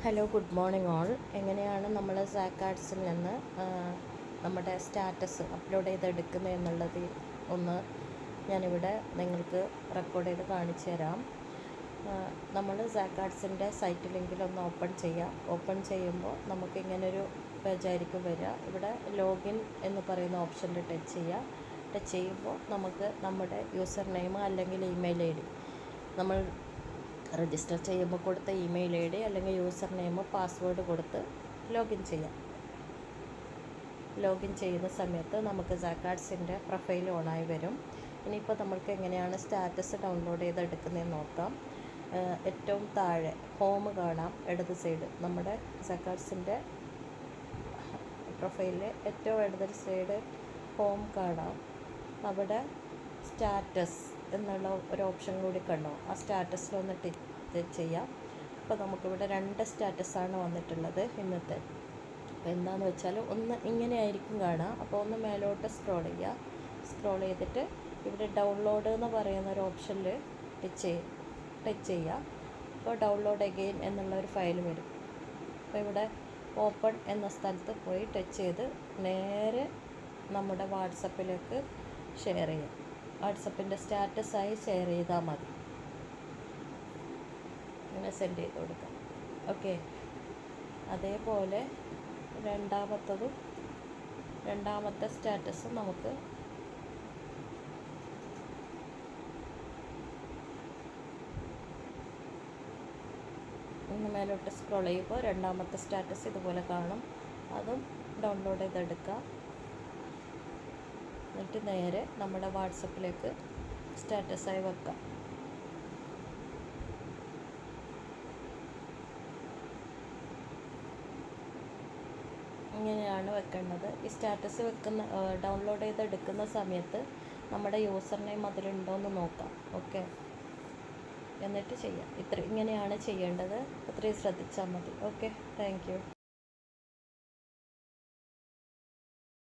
Hello, good morning all. എങ്ങനെയാണ് നമ്മൾ സാക്കാർഡ്സിൽ നിന്ന് നമ്മുടെ സ്റ്റാറ്റസ് അപ്ലോഡ് ചെയ്തെടുക്കുന്നത് എന്നുള്ളത് ഒന്ന് ഞാനിവിടെ നിങ്ങൾക്ക് റെക്കോർഡ് ചെയ്ത് കാണിച്ചു തരാം. നമ്മൾ സാക്കാർഡ്സിൻ്റെ സൈറ്റ് ലിങ്കിൽ ഒന്ന് ഓപ്പൺ ചെയ്യാം. ഓപ്പൺ ചെയ്യുമ്പോൾ നമുക്കിങ്ങനൊരു പേജായിരിക്കും വരിക. ഇവിടെ ലോഗിൻ എന്ന് പറയുന്ന ഓപ്ഷനിൽ ടച്ച് ചെയ്യുക. ടച്ച് ചെയ്യുമ്പോൾ നമുക്ക് നമ്മുടെ യൂസർ നെയിം അല്ലെങ്കിൽ ഇമെയിൽ ഐ ഡി നമ്മൾ രജിസ്റ്റർ ചെയ്യുമ്പോൾ കൊടുത്ത ഇമെയിൽ ഐ ഡി അല്ലെങ്കിൽ യൂസർ നെയിം പാസ്വേഡ് കൊടുത്ത് ലോഗിൻ ചെയ്യാം. ലോഗിൻ ചെയ്യുന്ന സമയത്ത് നമുക്ക് സാക്കാർഡ്സിൻ്റെ പ്രൊഫൈൽ ഓണായി വരും. ഇനിയിപ്പോൾ നമ്മൾക്ക് എങ്ങനെയാണ് സ്റ്റാറ്റസ് ഡൗൺലോഡ് ചെയ്തെടുക്കുന്നതെന്ന് നോക്കാം. ഏറ്റവും താഴെ ഹോം കാണാം, ഇടത് സൈഡ് നമ്മുടെ സാക്കാർഡ്സിൻ്റെ പ്രൊഫൈലിൽ ഏറ്റവും ഇടത് സൈഡ് ഹോം കാണാം. അവിടെ സ്റ്റാറ്റസ് എന്നുള്ള ഒരു ഓപ്ഷൻ കൂടി കണ്ടോ? ആ സ്റ്റാറ്റസിലൊന്ന് ടച്ച് ചെയ്യാം. അപ്പോൾ നമുക്കിവിടെ 2 സ്റ്റാറ്റസാണ് വന്നിട്ടുള്ളത് ഇന്നത്തെ. അപ്പോൾ എന്താണെന്ന് വെച്ചാൽ ഒന്ന് ഇങ്ങനെ ആയിരിക്കും കാണാം. അപ്പോൾ ഒന്ന് മേലോട്ട് സ്ക്രോൾ ചെയ്യുക. സ്ക്രോൾ ചെയ്തിട്ട് ഇവിടെ ഡൗൺലോഡ് എന്ന് പറയുന്ന ഒരു ഓപ്ഷനിൽ ടച്ച് ചെയ്യുക. അപ്പോൾ ഡൗൺലോഡ് അഗെയിൻ എന്നുള്ള ഒരു ഫയൽ വരും. അപ്പോൾ ഇവിടെ ഓപ്പൺ എന്ന സ്ഥലത്ത് പോയി ടച്ച് ചെയ്ത് നേരെ നമ്മുടെ വാട്സപ്പിലേക്ക് ഷെയർ ചെയ്യാം. വാട്സപ്പിൻ്റെ സ്റ്റാറ്റസായി ഷെയർ ചെയ്താൽ മതി. ഇങ്ങനെ സെൻഡ് ചെയ്ത് കൊടുക്കാം. ഓക്കെ. അതേപോലെ രണ്ടാമത്തെ സ്റ്റാറ്റസ് നമുക്ക് മേലോട്ട് സ്ക്രോൾ ചെയ്യുമ്പോൾ രണ്ടാമത്തെ സ്റ്റാറ്റസ് ഇതുപോലെ കാണും. അതും ഡൗൺലോഡ് ചെയ്തെടുക്കാം. എന്നിട്ട് നേരെ നമ്മുടെ വാട്സപ്പിലേക്ക് സ്റ്റാറ്റസായി വെക്കാം. ഇങ്ങനെയാണ് വെക്കേണ്ടത്. ഈ സ്റ്റാറ്റസ് ഡൗൺലോഡ് ചെയ്തെടുക്കുന്ന സമയത്ത് നമ്മുടെ യൂസർ നെയിം അതിലുണ്ടോ എന്ന് നോക്കാം. ഓക്കെ, എന്നിട്ട് ചെയ്യാം. ഇങ്ങനെയാണ് ചെയ്യേണ്ടത്. അത്രയും ശ്രദ്ധിച്ചാൽ മതി. Okay, thank you.